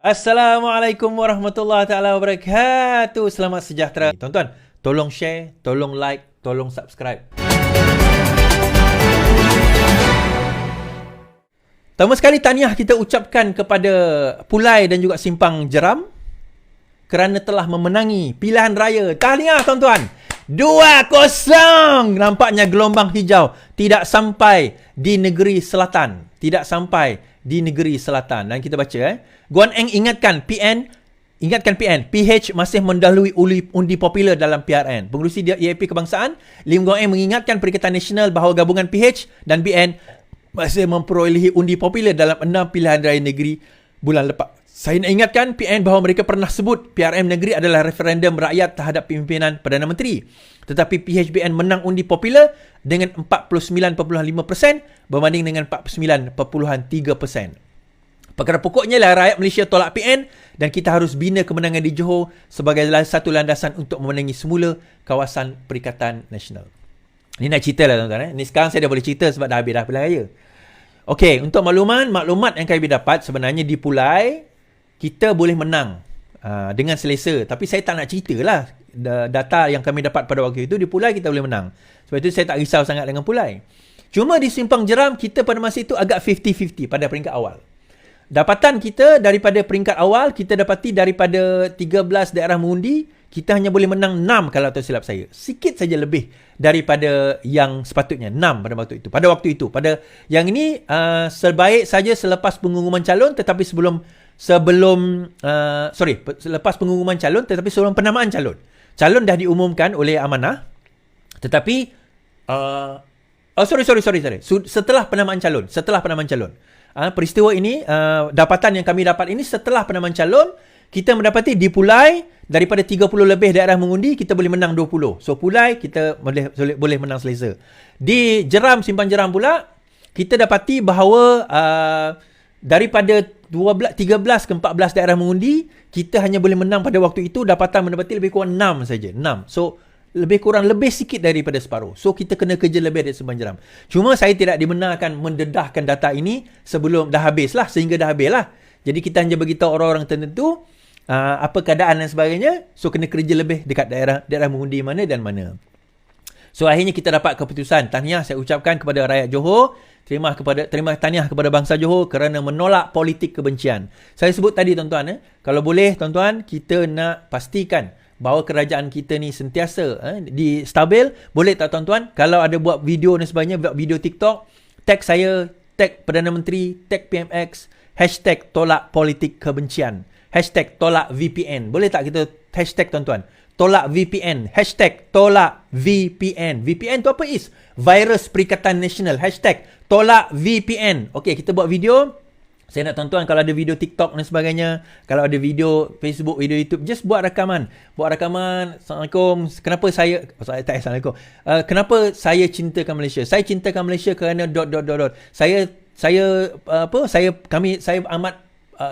Assalamualaikum warahmatullahi taala wabarakatuh. Selamat sejahtera. Tuan-tuan, tolong share, tolong like, tolong subscribe. Pertama sekali tahniah kita ucapkan kepada Pulai dan juga Simpang Jeram kerana telah memenangi pilihan raya. Tahniah tuan-tuan. 2-0. Nampaknya gelombang hijau tidak sampai di negeri selatan. Tidak sampai di negeri selatan. Dan kita baca Guan Eng ingatkan PN, PH masih mendahului undi popular dalam PRN. Pengerusi EAP Kebangsaan, Lim Guan Eng mengingatkan Perikatan Nasional bahawa gabungan PH dan BN masih memperolehi undi popular dalam 6 pilihan raya negeri bulan lepas. Saya nak ingatkan PN bahawa mereka pernah sebut PRM negeri adalah referendum rakyat terhadap pimpinan Perdana Menteri. Tetapi PHBN menang undi popular dengan 49.5% berbanding dengan 49.3%. Perkara pokoknya lah rakyat Malaysia tolak PN dan kita harus bina kemenangan di Johor sebagai satu landasan untuk memenangi semula kawasan Perikatan Nasional. Ini nak cerita lah tuan-tuan. Ini sekarang saya dah boleh cerita sebab dah habis dah pilihan raya. Okey, untuk maklumat yang kami dapat sebenarnya di Pulai kita boleh menang dengan selesa. Tapi saya tak nak cerita lah data yang kami dapat pada waktu itu. Di Pulai kita boleh menang. Sebab itu saya tak risau sangat dengan Pulai. Cuma di Simpang Jeram kita pada masa itu agak 50-50 pada peringkat awal. Dapatan kita daripada peringkat awal, kita dapati daripada 13 daerah mengundi, kita hanya boleh menang 6 kalau tak silap saya. Sikit saja lebih daripada yang sepatutnya. 6 pada waktu itu. Pada yang ini sebaik saja selepas pengumuman calon tetapi selepas pengumuman calon tetapi sebelum penamaan calon. Calon dah diumumkan oleh Amanah tetapi setelah penamaan calon. Peristiwa ini, dapatan yang kami dapat ini setelah penamaan calon, kita mendapati di Pulai, daripada 30 lebih daerah mengundi, kita boleh menang 20. So, Pulai, kita boleh menang selesa. Di Jeram, Simpang Jeram pula, kita dapati bahawa daripada 13 ke 14 daerah mengundi, kita hanya boleh menang pada waktu itu, dapatan mendapati lebih kurang 6 saja. 6. So, lebih sikit daripada separuh. So, kita kena kerja lebih dari Simpang Jeram. Cuma saya tidak dibenarkan mendedahkan data ini sebelum dah habis lah. Sehingga dah habis lah. Jadi, kita hanya beritahu orang-orang tertentu apa keadaan dan sebagainya. So, kena kerja lebih dekat daerah mengundi mana dan mana. So, akhirnya kita dapat keputusan. Tahniah saya ucapkan kepada rakyat Johor. Terima tahniah kepada bangsa Johor kerana menolak politik kebencian. Saya sebut tadi tuan-tuan. Kalau boleh tuan-tuan, kita nak pastikan bahawa kerajaan kita ni sentiasa di stabil. Boleh tak tuan-tuan, kalau ada buat video dan sebagainya, buat video TikTok, tag saya, tag Perdana Menteri, tag PMX, hashtag tolak politik kebencian, hashtag tolak VPN. Boleh tak kita hashtag tuan-tuan, tolak VPN, hashtag tolak VPN. VPN tu apa is? Virus Perikatan Nasional, hashtag tolak VPN. Okey, kita buat video. Saya nak tuan-tuan kalau ada video TikTok dan sebagainya, kalau ada video Facebook, video YouTube, just buat rakaman. Assalamualaikum. Kenapa saya Assalamualaikum. Kenapa saya cintakan Malaysia? Saya cintakan Malaysia kerana ...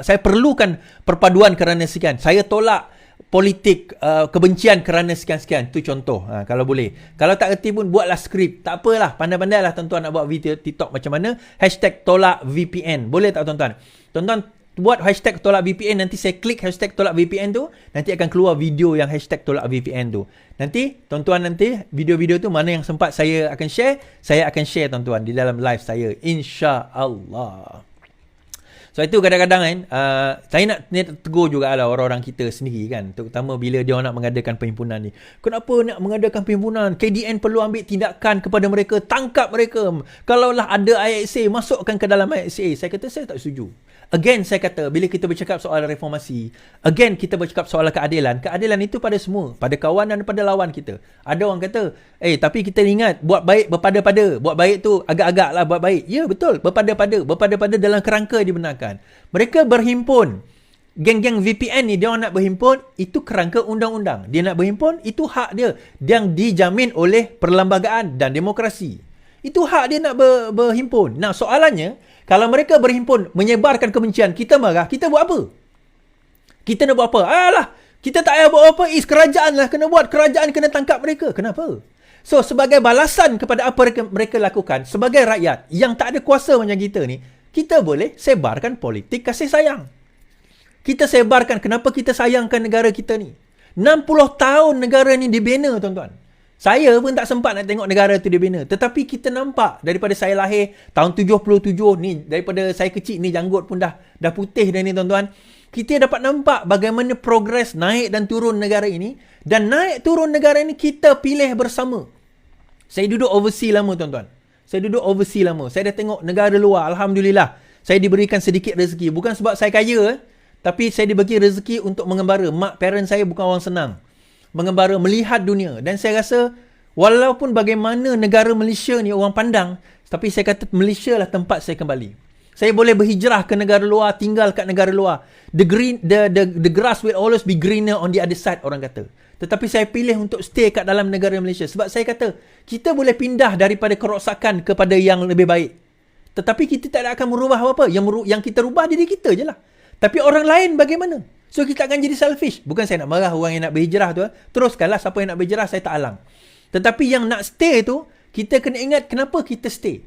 Saya perlukan perpaduan kerana sekian. Saya tolak politik kebencian kerana sekian-sekian. Itu contoh. Kalau boleh. Kalau tak kerti pun buatlah skrip. Tak apalah. Pandai-pandailah tuan-tuan nak buat video TikTok macam mana. Hashtag tolak VPN. Boleh tak tuan-tuan? Tuan-tuan buat hashtag tolak VPN. Nanti saya klik hashtag tolak VPN tu. Nanti akan keluar video yang hashtag tolak VPN tu. Nanti tuan-tuan video-video tu mana yang sempat saya akan share. Saya akan share tuan-tuan di dalam live saya. InsyaAllah. So itu kadang-kadang saya nak tegur juga lah orang-orang kita sendiri kan. Terutama bila dia nak mengadakan perhimpunan ni. Kenapa nak mengadakan perhimpunan? KDN perlu ambil tindakan kepada mereka. Tangkap mereka. Kalaulah ada IXA, masukkan ke dalam IXA. Saya kata saya tak setuju. Again saya kata, bila kita bercakap soal reformasi, again kita bercakap soal keadilan. Keadilan itu pada semua. Pada kawan dan pada lawan kita. Ada orang kata, tapi kita ingat, buat baik berpada-pada. Buat baik tu agak-agak lah buat baik. Ya betul, berpada-pada. Berpada-pada dalam kerangka dibenarkan. Mereka berhimpun. Geng-geng VPN ni, dia orang nak berhimpun, itu kerangka undang-undang. Dia nak berhimpun, itu hak dia. Yang dijamin oleh perlembagaan dan demokrasi. Itu hak dia nak berhimpun. Nah, soalannya, kalau mereka berhimpun menyebarkan kebencian, kita marah, kita buat apa? Kita nak buat apa? Alah, kita tak payah buat apa. Kerajaan lah kena buat. Kerajaan kena tangkap mereka. Kenapa? So, sebagai balasan kepada apa mereka lakukan, sebagai rakyat yang tak ada kuasa macam kita ni, kita boleh sebarkan politik kasih sayang. Kita sebarkan kenapa kita sayangkan negara kita ni. 60 tahun negara ni dibina, tuan-tuan. Saya pun tak sempat nak tengok negara tu dibina. Tetapi kita nampak daripada saya lahir tahun 77 ni, daripada saya kecil ni janggut pun dah putih dah ni, tuan-tuan. Kita dapat nampak bagaimana progres naik dan turun negara ini. Dan naik turun negara ini kita pilih bersama. Saya duduk overseas lama, tuan-tuan. Saya dah tengok negara luar. Alhamdulillah. Saya diberikan sedikit rezeki. Bukan sebab saya kaya, tapi saya dibagi rezeki untuk mengembara. Mak parent saya bukan orang senang. Mengembara, melihat dunia. Dan saya rasa, walaupun bagaimana negara Malaysia ni orang pandang, tapi saya kata Malaysia lah tempat saya kembali. Saya boleh berhijrah ke negara luar, tinggal kat negara luar. The grass will always be greener on the other side, orang kata. Tetapi saya pilih untuk stay kat dalam negara Malaysia. Sebab saya kata, kita boleh pindah daripada kerosakan kepada yang lebih baik. Tetapi kita tak akan merubah apa-apa. Yang kita rubah diri kita je lah. Tapi orang lain bagaimana? So kita akan jadi selfish. Bukan saya nak marah orang yang nak berhijrah tu. Teruskanlah, siapa yang nak berhijrah saya tak alang. Tetapi yang nak stay tu, kita kena ingat kenapa kita stay.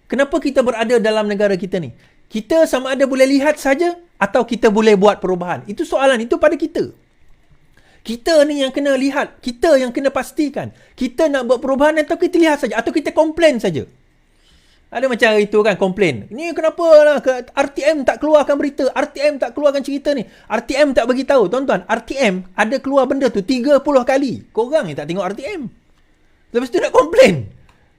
Kenapa kita berada dalam negara kita ni. Kita sama ada boleh lihat saja atau kita boleh buat perubahan. Itu soalan, itu pada kita. Kita ni yang kena lihat. Kita yang kena pastikan. Kita nak buat perubahan atau kita lihat saja. Atau kita komplain saja. Ada macam itu kan, komplain. Ni kenapa lah RTM tak keluarkan berita, RTM tak keluarkan cerita ni, RTM tak bagi tahu. Tuan-tuan, RTM ada keluar benda tu 30 kali. Korang ni tak tengok RTM. Lepas tu nak komplain.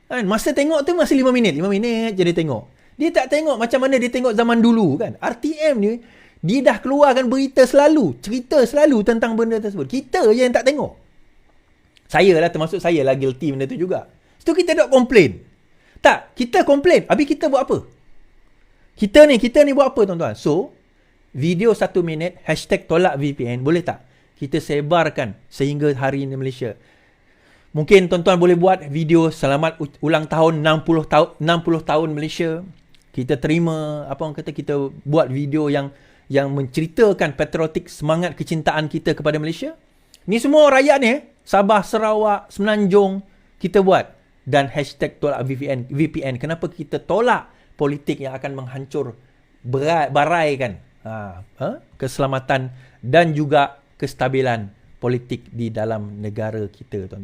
Kan? Masa tengok tu masih 5 minit. 5 minit je dia tengok. Dia tak tengok macam mana dia tengok zaman dulu kan. RTM ni, dia dah keluarkan berita selalu, cerita selalu tentang benda tersebut. Kita je yang tak tengok. Saya lah, termasuk saya lah guilty benda tu juga. Lepas tu kita dok komplain. Tak, kita komplain. Habis kita buat apa? Kita ni buat apa, tuan-tuan? So, video 1 minit, #tolak VPN, boleh tak? Kita sebarkan sehingga hari ini Malaysia. Mungkin tuan-tuan boleh buat video selamat ulang tahun 60 tahun Malaysia. Kita terima, apa orang kata, kita buat video yang menceritakan patriotik, semangat kecintaan kita kepada Malaysia. Ni semua rakyat ni, Sabah, Sarawak, Semenanjung, kita buat. Dan #tolak VPN. Kenapa kita tolak politik yang akan menghancur baraikan keselamatan dan juga kestabilan politik di dalam negara kita, tuan-tuan.